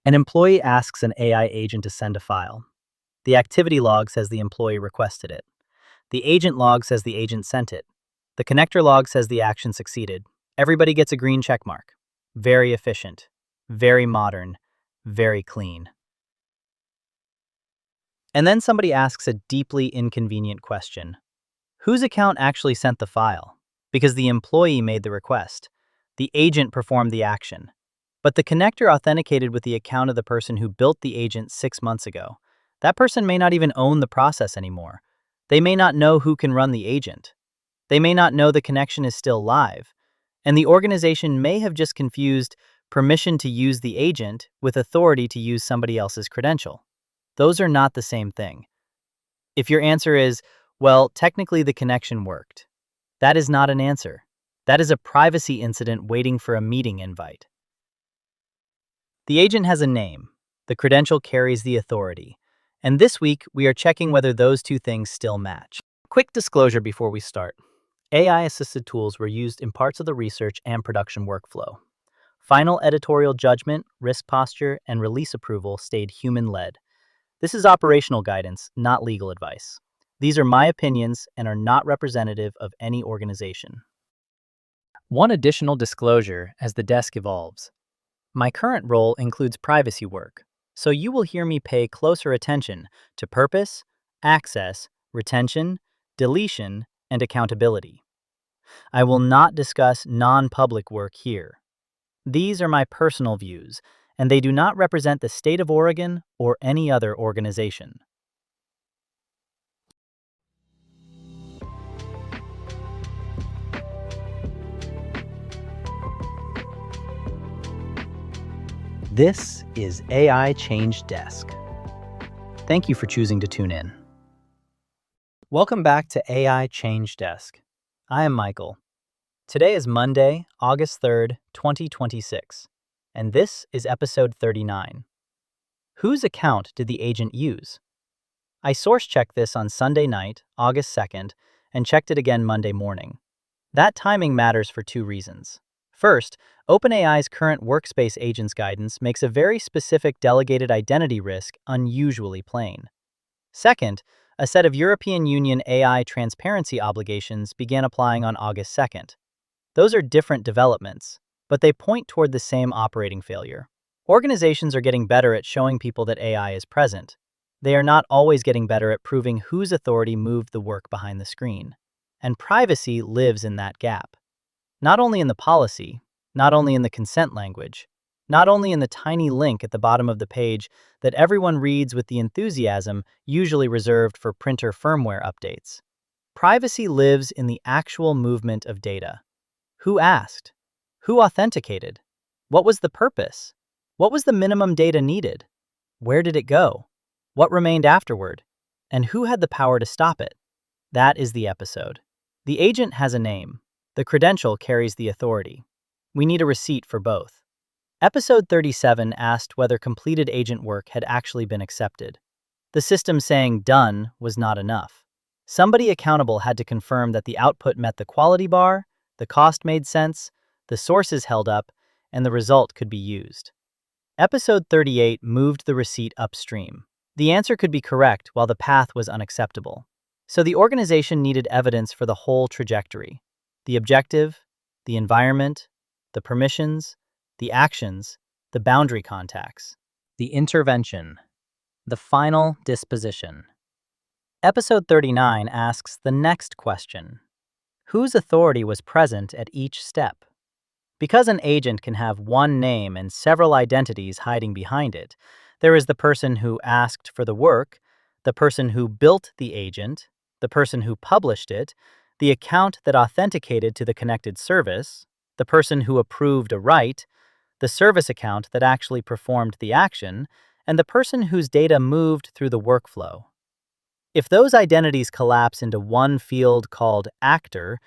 An employee asks an AI agent to send a file. The activity log says the employee requested it. The agent log says the agent sent it. The connector log says the action succeeded. Everybody gets a green check mark. Very efficient, very modern, very clean. And then somebody asks a deeply inconvenient question. Whose account actually sent the file? Because the employee made the request. The agent performed the action. But the connector authenticated with the account of the person who built the agent 6 months ago. That person may not even own the process anymore. They may not know who can run the agent. They may not know the connection is still live. And the organization may have just confused permission to use the agent with authority to use somebody else's credential. Those are not the same thing. If your answer is, well, technically the connection worked, that is not an answer. That is a privacy incident waiting for a meeting invite. The agent has a name. The credential carries the authority. And this week, we are checking whether those two things still match. Quick disclosure before we start. AI-assisted tools were used in parts of the research and production workflow. Final editorial judgment, risk posture, and release approval stayed human-led. This is operational guidance, not legal advice. These are my opinions and are not representative of any organization. One additional disclosure as the desk evolves. My current role includes privacy work, so you will hear me pay closer attention to purpose, access, retention, deletion, and accountability. I will not discuss non-public work here. These are my personal views, and they do not represent the state of Oregon or any other organization. This is AI Change Desk. Thank you for choosing to tune in. Welcome back to AI Change Desk. I am Michael. Today is Monday, August 3rd, 2026, and this is episode 39. Whose account did the agent use? I source-checked this on Sunday night, August 2nd, and checked it again Monday morning. That timing matters for two reasons. First, OpenAI's current workspace agents guidance makes a very specific delegated identity risk unusually plain. Second, a set of European Union AI transparency obligations began applying on August 2nd. Those are different developments, but they point toward the same operating failure. Organizations are getting better at showing people that AI is present. They are not always getting better at proving whose authority moved the work behind the screen. And privacy lives in that gap. Not only in the policy, not only in the consent language, not only in the tiny link at the bottom of the page that everyone reads with the enthusiasm usually reserved for printer firmware updates. Privacy lives in the actual movement of data. Who asked? Who authenticated? What was the purpose? What was the minimum data needed? Where did it go? What remained afterward? And who had the power to stop it? That is the episode. The agent has a name. The credential carries the authority. We need a receipt for both. Episode 37 asked whether completed agent work had actually been accepted. The system saying done was not enough. Somebody accountable had to confirm that the output met the quality bar, the cost made sense, the sources held up, and the result could be used. Episode 38 moved the receipt upstream. The answer could be correct while the path was unacceptable. So the organization needed evidence for the whole trajectory. The objective, the environment, the permissions, the actions, the boundary contacts, the intervention, the final disposition. Episode 39 asks the next question. Whose authority was present at each step? Because an agent can have one name and several identities hiding behind it, there is the person who asked for the work, the person who built the agent, the person who published it, the account that authenticated to the connected service, the person who approved a write, the service account that actually performed the action, and the person whose data moved through the workflow. If those identities collapse into one field called actor,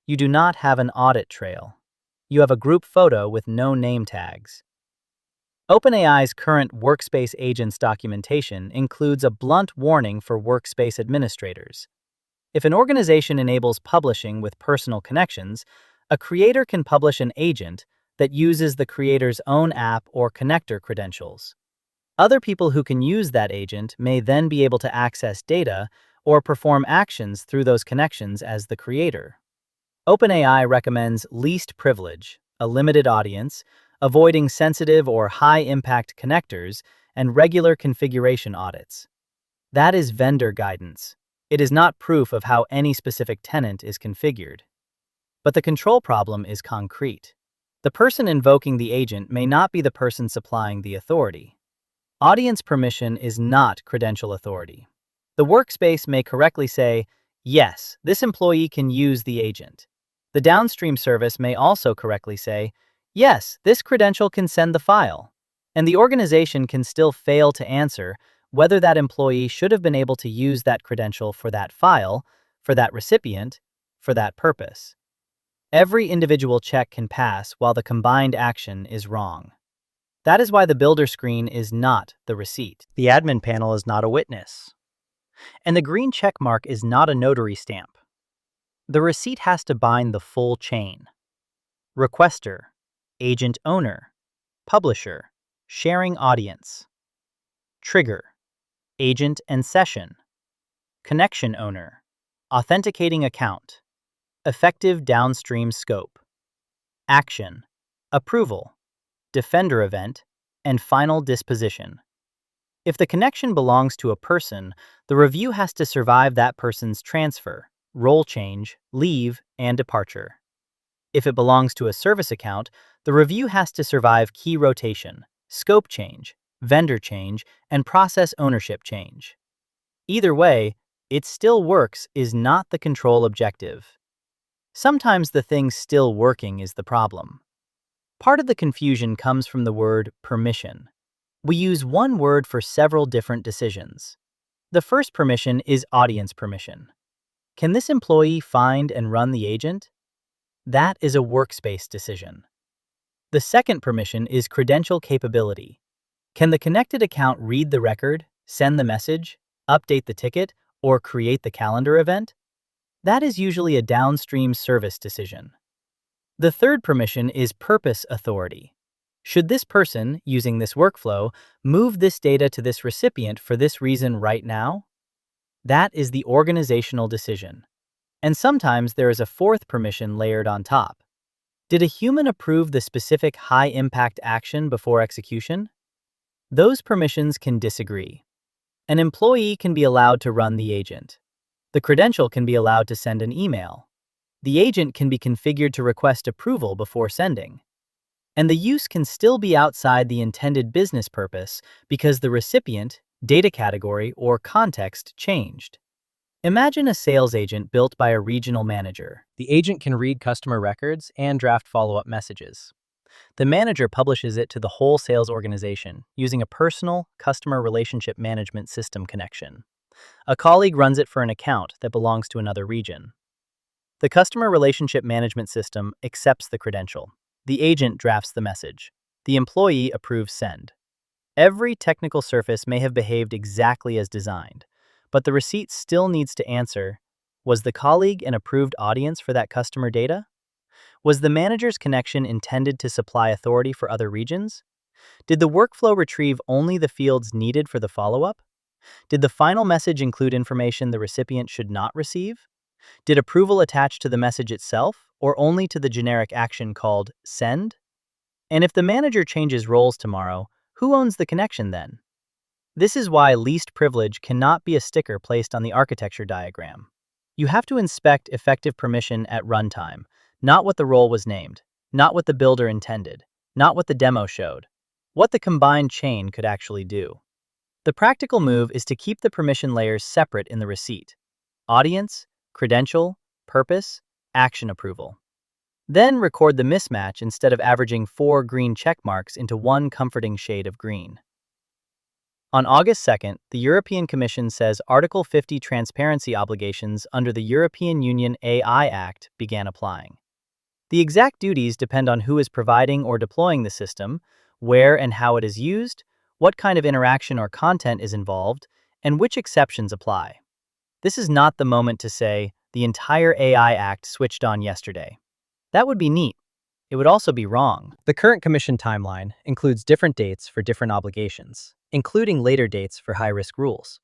you do not have an audit trail. You have a group photo with no name tags. OpenAI's current Workspace Agents documentation includes a blunt warning for workspace administrators. If an organization enables publishing with personal connections, a creator can publish an agent that uses the creator's own app or connector credentials. Other people who can use that agent may then be able to access data or perform actions through those connections as the creator. OpenAI recommends least privilege, a limited audience, avoiding sensitive or high-impact connectors, and regular configuration audits. That is vendor guidance. It is not proof of how any specific tenant is configured. But the control problem is concrete. The person invoking the agent may not be the person supplying the authority. Audience permission is not credential authority. The workspace may correctly say, yes, this employee can use the agent. The downstream service may also correctly say, yes, this credential can send the file. And the organization can still fail to answer whether that employee should have been able to use that credential for that file, for that recipient, for that purpose. Every individual check can pass while the combined action is wrong. That is why the builder screen is not the receipt. The admin panel is not a witness. And the green check mark is not a notary stamp. The receipt has to bind the full chain. Requester, agent owner, publisher, sharing audience. Trigger, agent and session. Connection owner, authenticating account. Effective downstream scope. Action, approval, defender event, and final disposition. If the connection belongs to a person, the review has to survive that person's transfer, role change, leave, and departure. If it belongs to a service account, the review has to survive key rotation, scope change, vendor change, and process ownership change. Either way, it still works is not the control objective. Sometimes the thing still working is the problem. Part of the confusion comes from the word permission. We use one word for several different decisions. The first permission is audience permission. Can this employee find and run the agent? That is a workspace decision. The second permission is credential capability. Can the connected account read the record, send the message, update the ticket, or create the calendar event? That is usually a downstream service decision. The third permission is purpose authority. Should this person, using this workflow, move this data to this recipient for this reason right now? That is the organizational decision. And sometimes there is a fourth permission layered on top. Did a human approve the specific high-impact action before execution? Those permissions can disagree. An employee can be allowed to run the agent. The credential can be allowed to send an email. The agent can be configured to request approval before sending. And the use can still be outside the intended business purpose because the recipient, data category, or context changed. Imagine a sales agent built by a regional manager. The agent can read customer records and draft follow-up messages. The manager publishes it to the whole sales organization using a personal customer relationship management system connection. A colleague runs it for an account that belongs to another region. The customer relationship management system accepts the credential. The agent drafts the message. The employee approves send. Every technical surface may have behaved exactly as designed, but the receipt still needs to answer, was the colleague an approved audience for that customer data? Was the manager's connection intended to supply authority for other regions? Did the workflow retrieve only the fields needed for the follow-up? Did the final message include information the recipient should not receive? Did approval attach to the message itself, or only to the generic action called send? And if the manager changes roles tomorrow, who owns the connection then? This is why least privilege cannot be a sticker placed on the architecture diagram. You have to inspect effective permission at runtime, not what the role was named, not what the builder intended, not what the demo showed, what the combined chain could actually do. The practical move is to keep the permission layers separate in the receipt: audience, credential, purpose, action approval. Then record the mismatch instead of averaging 4 green check marks into one comforting shade of green. On August 2nd, the European Commission says Article 50 transparency obligations under the European Union AI Act began applying. The exact duties depend on who is providing or deploying the system, where and how it is used, what kind of interaction or content is involved, and which exceptions apply. This is not the moment to say, the entire AI Act switched on yesterday. That would be neat, it would also be wrong. The current commission timeline includes different dates for different obligations, including later dates for high-risk rules.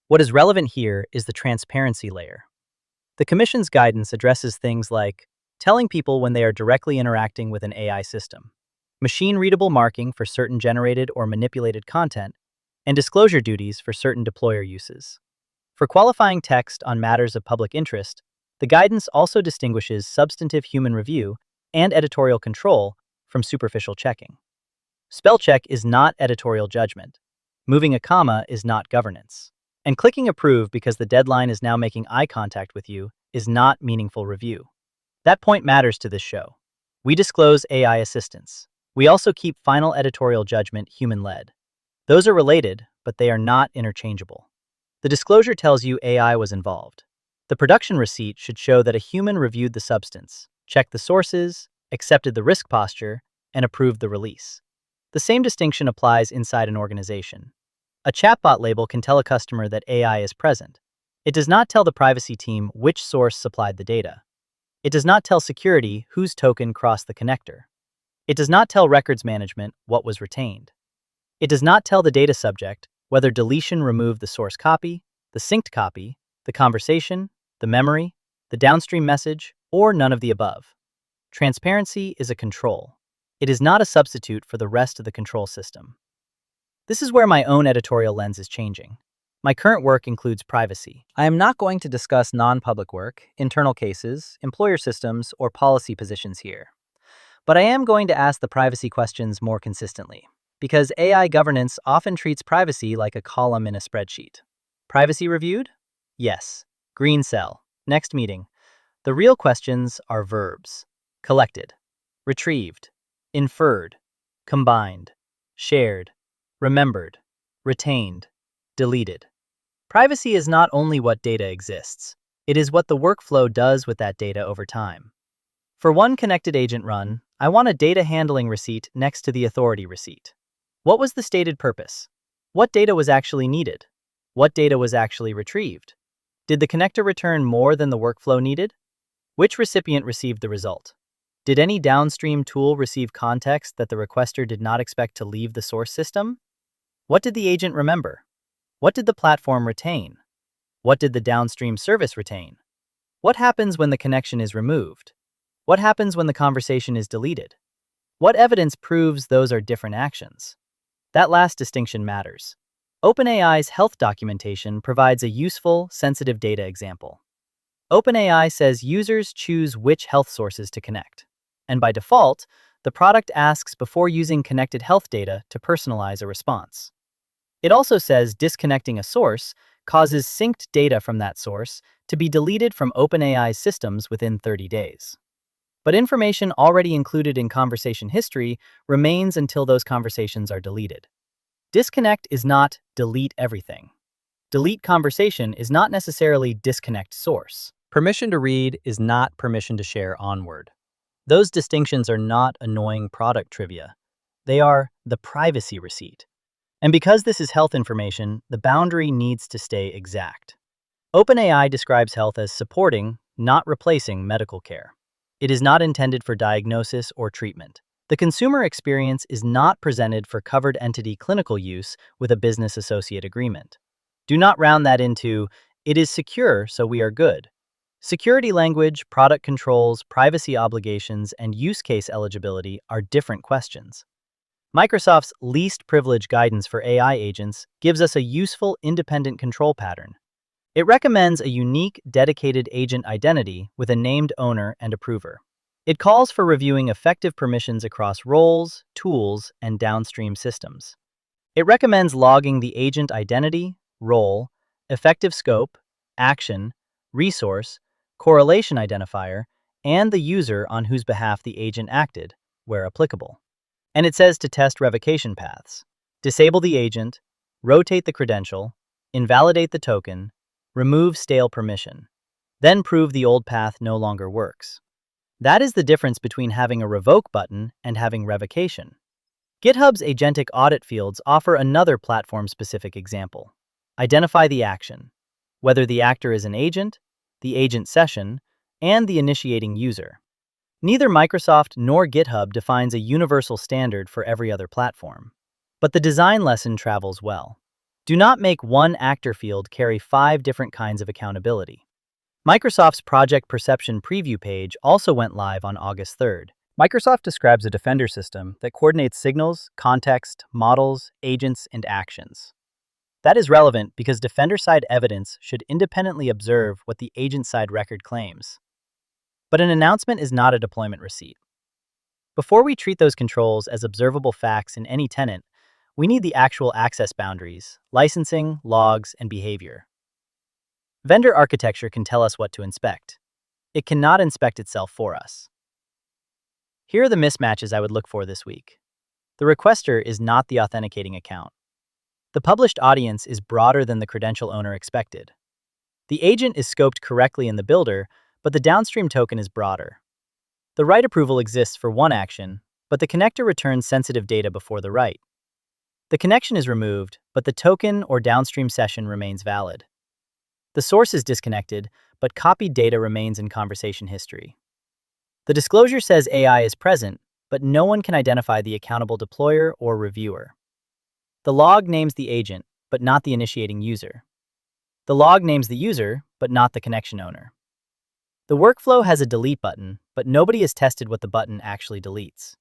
What is relevant here is the transparency layer. The Commission's guidance addresses things like telling people when they are directly interacting with an AI system, machine-readable marking for certain generated or manipulated content, and disclosure duties for certain deployer uses. For qualifying text on matters of public interest, the guidance also distinguishes substantive human review and editorial control from superficial checking. Spell check is not editorial judgment. Moving a comma is not governance. And clicking approve because the deadline is now making eye contact with you is not meaningful review. That point matters to this show. We disclose AI assistance. We also keep final editorial judgment human-led. Those are related, but they are not interchangeable. The disclosure tells you AI was involved. The production receipt should show that a human reviewed the substance, checked the sources, accepted the risk posture, and approved the release. The same distinction applies inside an organization. A chatbot label can tell a customer that AI is present. It does not tell the privacy team which source supplied the data. It does not tell security whose token crossed the connector. It does not tell records management what was retained. It does not tell the data subject whether deletion removed the source copy, the synced copy, the conversation, the memory, the downstream message, or none of the above. Transparency is a control. It is not a substitute for the rest of the control system. This is where my own editorial lens is changing. My current work includes privacy. I am not going to discuss non-public work, internal cases, employer systems, or policy positions here. But I am going to ask the privacy questions more consistently, because AI governance often treats privacy like a column in a spreadsheet. Privacy reviewed? Yes. Green cell. Next meeting. The real questions are verbs. Collected, retrieved, inferred, combined, shared, remembered, retained, deleted. Privacy is not only what data exists, it is what the workflow does with that data over time. For one connected agent run, I want a data handling receipt next to the authority receipt. What was the stated purpose? What data was actually needed? What data was actually retrieved? Did the connector return more than the workflow needed? Which recipient received the result? Did any downstream tool receive context that the requester did not expect to leave the source system? What did the agent remember? What did the platform retain? What did the downstream service retain? What happens when the connection is removed? What happens when the conversation is deleted? What evidence proves those are different actions? That last distinction matters. OpenAI's health documentation provides a useful, sensitive data example. OpenAI says users choose which health sources to connect. And by default, the product asks before using connected health data to personalize a response. It also says disconnecting a source causes synced data from that source to be deleted from OpenAI's systems within 30 days. But information already included in conversation history remains until those conversations are deleted. Disconnect is not delete everything. Delete conversation is not necessarily disconnect source. Permission to read is not permission to share onward. Those distinctions are not annoying product trivia. They are the privacy receipt. And because this is health information, the boundary needs to stay exact. OpenAI describes health as supporting, not replacing medical care. It is not intended for diagnosis or treatment. The consumer experience is not presented for covered entity clinical use with a business associate agreement. Do not round that into, it is secure, so we are good. Security language, product controls, privacy obligations, and use case eligibility are different questions. Microsoft's least privilege guidance for AI agents gives us a useful independent control pattern. It recommends a unique, dedicated agent identity with a named owner and approver. It calls for reviewing effective permissions across roles, tools, and downstream systems. It recommends logging the agent identity, role, effective scope, action, resource, correlation identifier, and the user on whose behalf the agent acted, where applicable. And it says to test revocation paths. Disable the agent, rotate the credential, invalidate the token, remove stale permission. Then prove the old path no longer works. That is the difference between having a revoke button and having revocation. GitHub's agentic audit fields offer another platform-specific example. Identify the action, whether the actor is an agent, the agent session, and the initiating user. Neither Microsoft nor GitHub defines a universal standard for every other platform. But the design lesson travels well. Do not make one actor field carry 5 different kinds of accountability. Microsoft's Project Perception preview page also went live on August 3rd. Microsoft describes a defender system that coordinates signals, context, models, agents, and actions. That is relevant because defender-side evidence should independently observe what the agent-side record claims. But an announcement is not a deployment receipt. Before we treat those controls as observable facts in any tenant, we need the actual access boundaries, licensing, logs, and behavior. Vendor architecture can tell us what to inspect. It cannot inspect itself for us. Here are the mismatches I would look for this week. The requester is not the authenticating account. The published audience is broader than the credential owner expected. The agent is scoped correctly in the builder, but the downstream token is broader. The write approval exists for one action, but the connector returns sensitive data before the write. The connection is removed, but the token or downstream session remains valid. The source is disconnected, but copied data remains in conversation history. The disclosure says AI is present, but no one can identify the accountable deployer or reviewer. The log names the agent, but not the initiating user. The log names the user, but not the connection owner. The workflow has a delete button, but nobody has tested what the button actually deletes.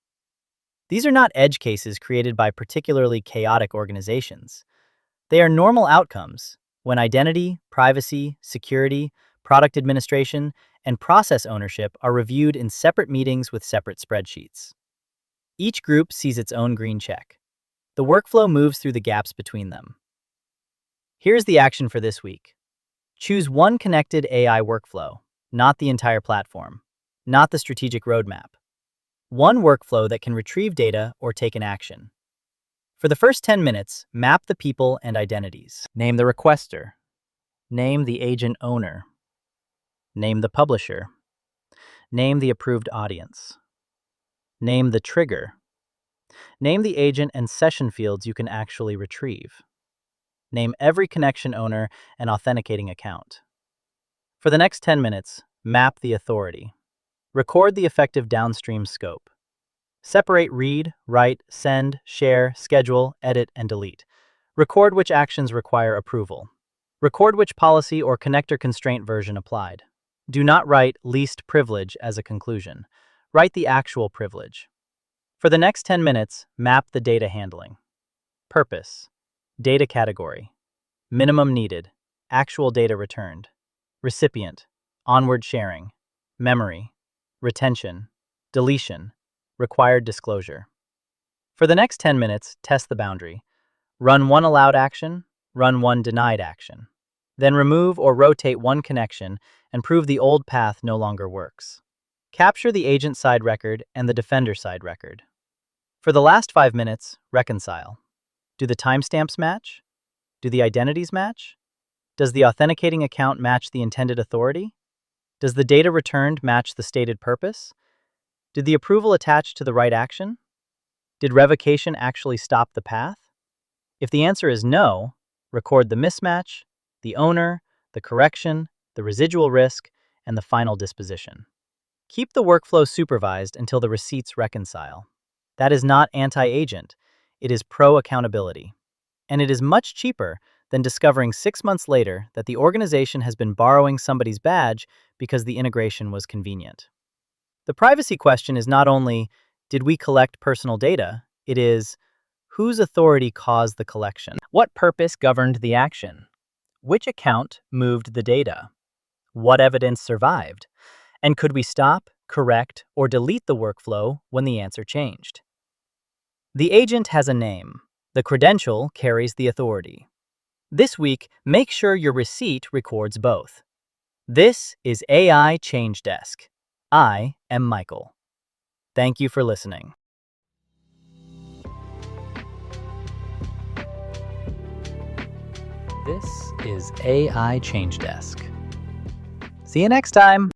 These are not edge cases created by particularly chaotic organizations. They are normal outcomes when identity, privacy, security, product administration, and process ownership are reviewed in separate meetings with separate spreadsheets. Each group sees its own green check. The workflow moves through the gaps between them. Here's the action for this week. Choose one connected AI workflow, not the entire platform, not the strategic roadmap. One workflow that can retrieve data or take an action. For the first 10 minutes, map the people and identities. Name the requester. Name the agent owner. Name the publisher. Name the approved audience. Name the trigger. Name the agent and session fields you can actually retrieve. Name every connection owner and authenticating account. For the next 10 minutes, map the authority. Record the effective downstream scope. Separate read, write, send, share, schedule, edit, and delete. Record which actions require approval. Record which policy or connector constraint version applied. Do not write least privilege as a conclusion. Write the actual privilege. For the next 10 minutes, map the data handling. Purpose. Data category. Minimum needed. Actual data returned. Recipient. Onward sharing. Memory. Retention. Deletion. Required disclosure. For the next 10 minutes, test the boundary. Run one allowed action, run one denied action. Then remove or rotate one connection and prove the old path no longer works. Capture the agent side record and the defender side record. For the last 5 minutes, reconcile. Do the timestamps match? Do the identities match? Does the authenticating account match the intended authority? Does the data returned match the stated purpose? Did the approval attach to the right action? Did revocation actually stop the path? If the answer is no, record the mismatch, the owner, the correction, the residual risk, and the final disposition. Keep the workflow supervised until the receipts reconcile. That is not anti-agent, it is pro-accountability. And it is much cheaper than discovering 6 months later that the organization has been borrowing somebody's badge because the integration was convenient. The privacy question is not only, did we collect personal data? It is, whose authority caused the collection? What purpose governed the action? Which account moved the data? What evidence survived? And could we stop, correct, or delete the workflow when the answer changed? The agent has a name. The credential carries the authority. This week, make sure your receipt records both. This is AI Change Desk. I am Michael. Thank you for listening. This is AI Change Desk. See you next time.